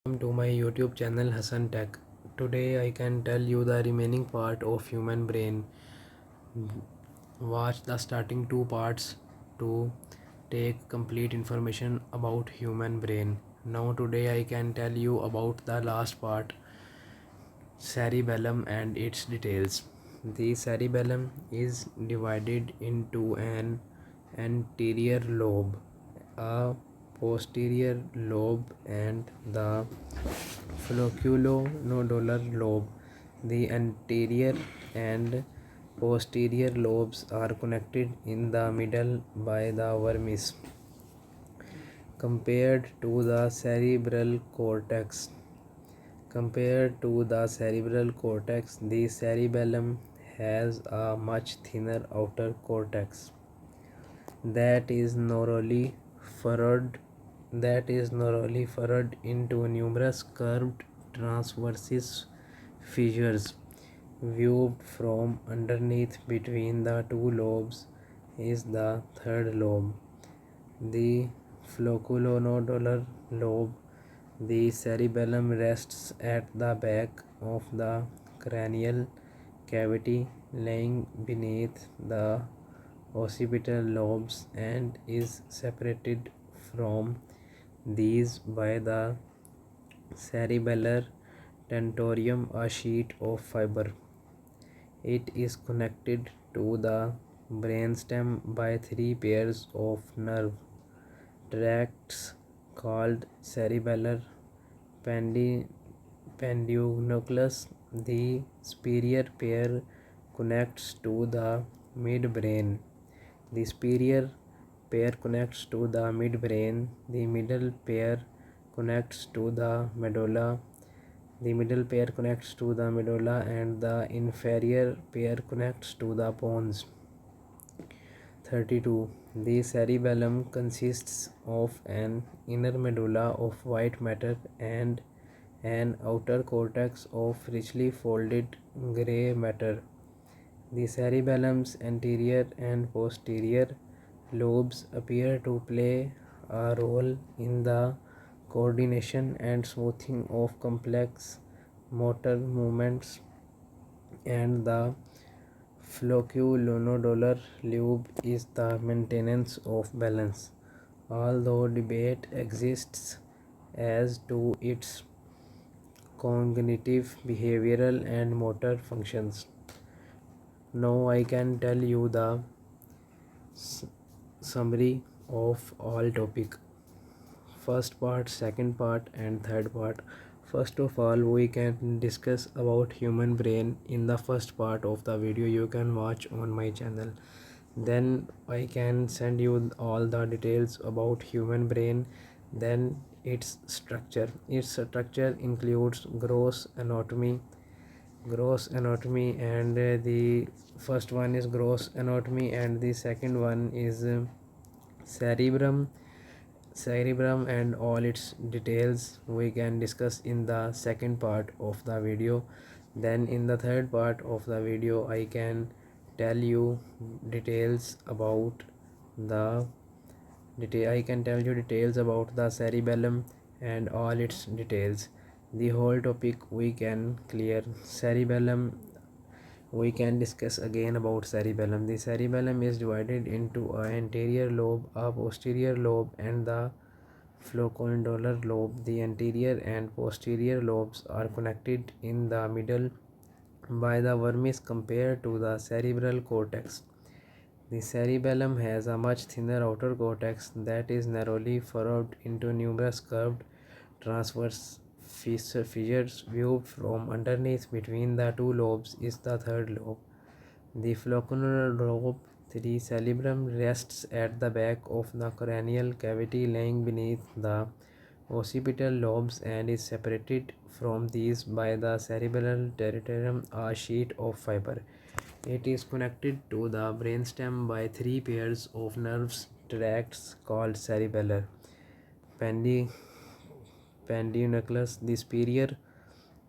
Welcome to my YouTube channel Hassan Tech. Today I can tell you the remaining part of human brain. Watch the starting two parts to take complete information about human brain. Now today I can tell you about the last part, cerebellum and its details. The cerebellum is divided into an anterior lobe, a posterior lobe, and the flocculonodular lobe. The anterior and posterior lobes are connected in the middle by the vermis. Compared to the cerebral cortex, the cerebellum has a much thinner outer cortex that is narrowly furrowed into numerous curved transverse fissures. Viewed from underneath between the two lobes is the third lobe, the flocculonodular lobe. The cerebellum rests at the back of the cranial cavity, lying beneath the occipital lobes, and is separated from these by the cerebellar tentorium, a sheet of fiber. It is connected to the brainstem by three pairs of nerve tracts called cerebellar pedunculus. The superior pair connects to the midbrain. The superior pair connects to the midbrain. The middle pair connects to the medulla. And the inferior pair connects to the pons. 32. The cerebellum consists of an inner medulla of white matter and an outer cortex of richly folded gray matter. The cerebellum's anterior and posterior lobes appear to play a role in the coordination and smoothing of complex motor movements, and the flocculonodular lobe is the maintenance of balance, although debate exists as to its cognitive, behavioral, and motor functions. Now I can tell you the summary of all topic. First part, second part, and third part. First of all, we can discuss about human brain in the first part of the video. You can watch on my channel. Then I can send you all the details about human brain. Then its structure. Its structure includes gross anatomy, and the first one is gross anatomy, and the second one is cerebrum and all its details we can discuss in the second part of the video. Then in the third part of the video I can tell you details about the cerebellum and all its details. The whole topic we can clear. Cerebellum, we can discuss again about cerebellum. The cerebellum is divided into an anterior lobe, a posterior lobe, and the flocculonodular lobe. The anterior and posterior lobes are connected in the middle by the vermis. Compared to the cerebral cortex, the cerebellum has a much thinner outer cortex that is narrowly furrowed into numerous curved transverse fissures. Viewed from underneath between the two lobes is the third lobe, the floccular lobe. The cerebellum rests at the back of the cranial cavity, lying beneath the occipital lobes, and is separated from these by the cerebellar tentorium, a sheet of fiber. It is connected to the brainstem by three pairs of nerve tracts called cerebellar pedunculus. The superior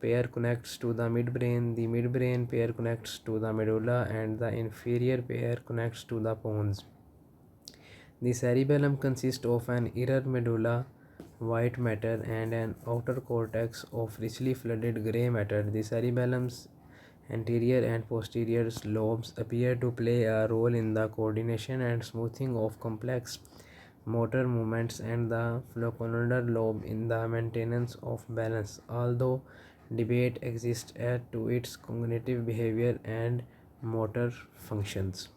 pair connects to the midbrain, the midbrain pair connects to the medulla, and the inferior pair connects to the pons. The cerebellum consists of an inner medulla white matter and an outer cortex of richly flooded gray matter. The cerebellum's anterior and posterior lobes appear to play a role in the coordination and smoothing of complex motor movements, and the floccular lobe in the maintenance of balance, although debate exists as to its cognitive behavior and motor functions.